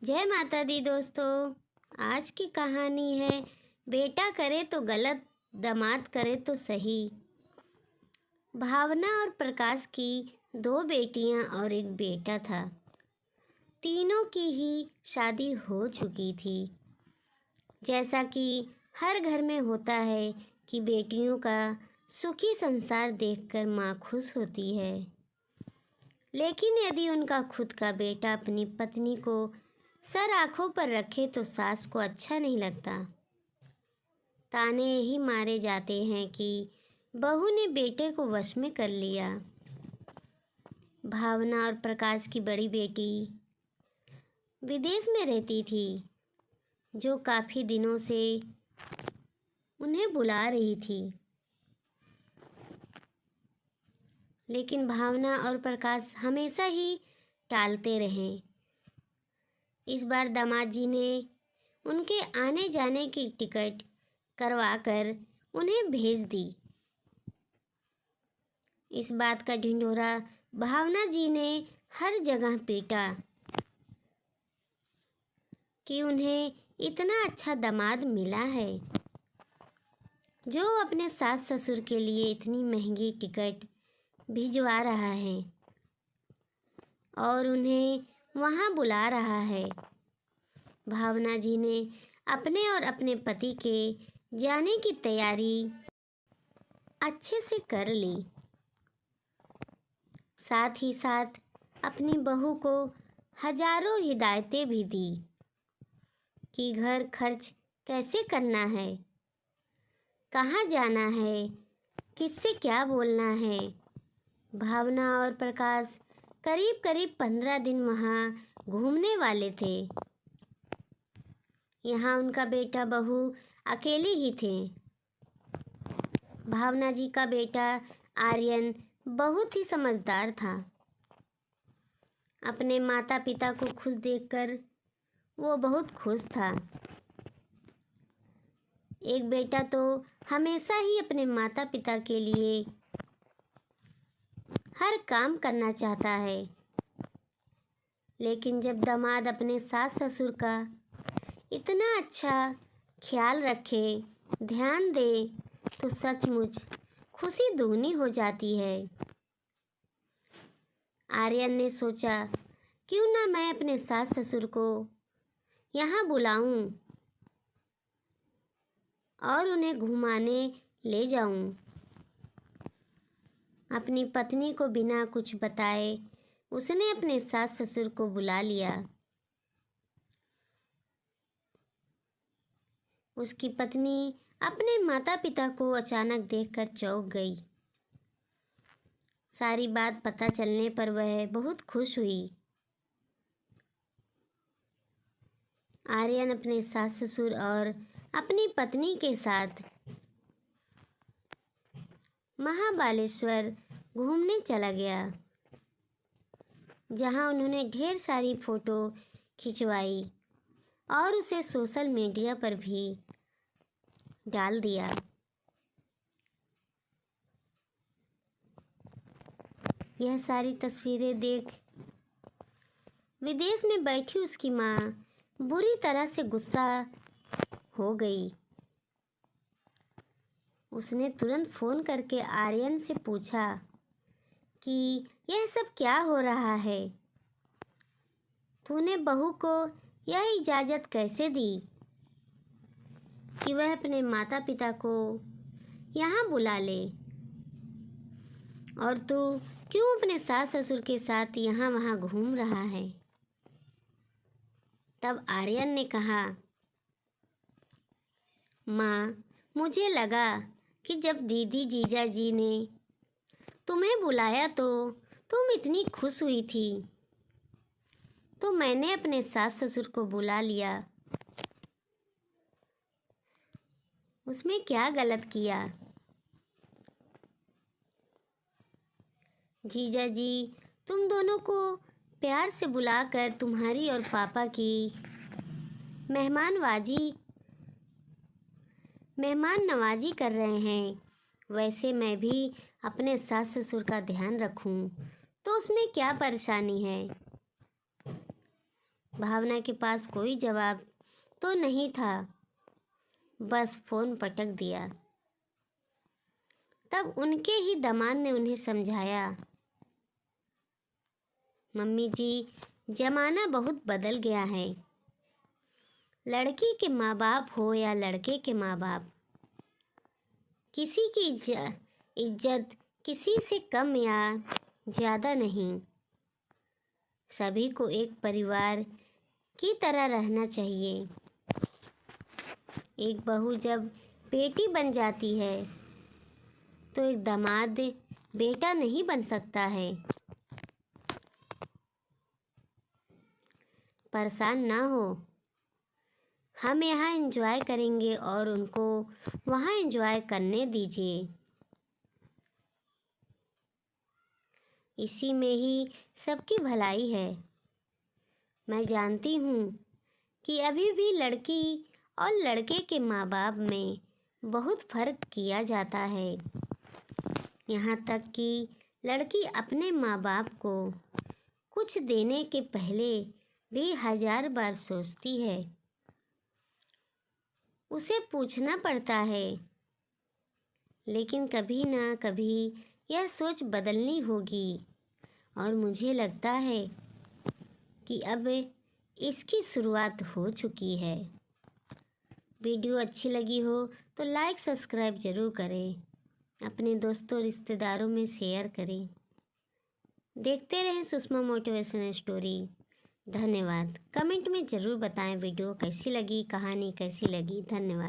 जय माता दी दोस्तों। आज की कहानी है बेटा करे तो गलत, दामाद करे तो सही। भावना और प्रकाश की दो बेटियां और एक बेटा था। तीनों की ही शादी हो चुकी थी। जैसा कि हर घर में होता है कि बेटियों का सुखी संसार देखकर माँ खुश होती है, लेकिन यदि उनका खुद का बेटा अपनी पत्नी को सर आंखों पर रखे तो सास को अच्छा नहीं लगता। ताने यही मारे जाते हैं कि बहू ने बेटे को वश में कर लिया। भावना और प्रकाश की बड़ी बेटी विदेश में रहती थी, जो काफ़ी दिनों से उन्हें बुला रही थी, लेकिन भावना और प्रकाश हमेशा ही टालते रहे। इस बार दामाद जी ने उनके आने जाने की टिकट करवाकर उन्हें भेज दी। इस बात का ढिंढोरा भावना जी ने हर जगह पीटा कि उन्हें इतना अच्छा दामाद मिला है, जो अपने सास ससुर के लिए इतनी महंगी टिकट भिजवा रहा है और उन्हें वहाँ बुला रहा है। भावना जी ने अपने और अपने पति के जाने की तैयारी अच्छे से कर ली। साथ ही साथ अपनी बहू को हजारों हिदायतें भी दी कि घर खर्च कैसे करना है, कहाँ जाना है, किससे क्या बोलना है। भावना और प्रकाश करीब करीब 15 दिन वहाँ घूमने वाले थे। यहाँ उनका बेटा बहू अकेले ही थे। भावना जी का बेटा आर्यन बहुत ही समझदार था। अपने माता पिता को खुश देखकर वो बहुत खुश था। एक बेटा तो हमेशा ही अपने माता पिता के लिए हर काम करना चाहता है, लेकिन जब दामाद अपने सास ससुर का इतना अच्छा ख्याल रखे, ध्यान दे, तो सचमुच खुशी दुगनी हो जाती है। आर्यन ने सोचा, क्यों ना मैं अपने सास ससुर को यहाँ बुलाऊं और उन्हें घुमाने ले जाऊं। अपनी पत्नी को बिना कुछ बताए उसने अपने सास ससुर को बुला लिया। उसकी पत्नी अपने माता पिता को अचानक देखकर चौंक गई। सारी बात पता चलने पर वह बहुत खुश हुई। आर्यन अपने सास ससुर और अपनी पत्नी के साथ महाबालेश्वर घूमने चला गया, जहां उन्होंने ढेर सारी फोटो खिंचवाई और उसे सोशल मीडिया पर भी डाल दिया। यह सारी तस्वीरें देख विदेश में बैठी उसकी माँ बुरी तरह से गुस्सा हो गई। उसने तुरंत फ़ोन करके आर्यन से पूछा कि यह सब क्या हो रहा है? तूने बहू को यह इजाज़त कैसे दी कि वह अपने माता पिता को यहाँ बुला ले, और तू क्यों अपने सास ससुर के साथ यहाँ वहाँ घूम रहा है? तब आर्यन ने कहा, माँ, मुझे लगा कि जब दीदी जीजा जी ने तुम्हें बुलाया तो तुम इतनी खुश हुई थी, तो मैंने अपने सास ससुर को बुला लिया। उसमें क्या गलत किया? जीजा जी तुम दोनों को प्यार से बुलाकर तुम्हारी और पापा की मेहमान नवाजी कर रहे हैं। वैसे मैं भी अपने सास ससुर का ध्यान रखूं तो उसमें क्या परेशानी है? भावना के पास कोई जवाब तो नहीं था, बस फ़ोन पटक दिया। तब उनके ही दामाद ने उन्हें समझाया, मम्मी जी, ज़माना बहुत बदल गया है। लड़की के माँ बाप हो या लड़के के माँ बाप, किसी की इज्जत किसी से कम या ज़्यादा नहीं। सभी को एक परिवार की तरह रहना चाहिए। एक बहू जब बेटी बन जाती है तो एक दामाद बेटा नहीं बन सकता है। परेशान ना हो, हम यहाँ एंजॉय करेंगे और उनको वहाँ एंजॉय करने दीजिए। इसी में ही सबकी भलाई है। मैं जानती हूँ कि अभी भी लड़की और लड़के के माँ बाप में बहुत फ़र्क किया जाता है। यहाँ तक कि लड़की अपने माँ बाप को कुछ देने के पहले भी 1000 बार सोचती है। उसे पूछना पड़ता है, लेकिन कभी ना कभी यह सोच बदलनी होगी और मुझे लगता है कि अब इसकी शुरुआत हो चुकी है। वीडियो अच्छी लगी हो तो लाइक सब्सक्राइब ज़रूर करें, अपने दोस्तों रिश्तेदारों में शेयर करें। देखते रहें सुषमा मोटिवेशनल स्टोरी। धन्यवाद। कमेंट में ज़रूर बताएं वीडियो कैसी लगी, कहानी कैसी लगी। धन्यवाद।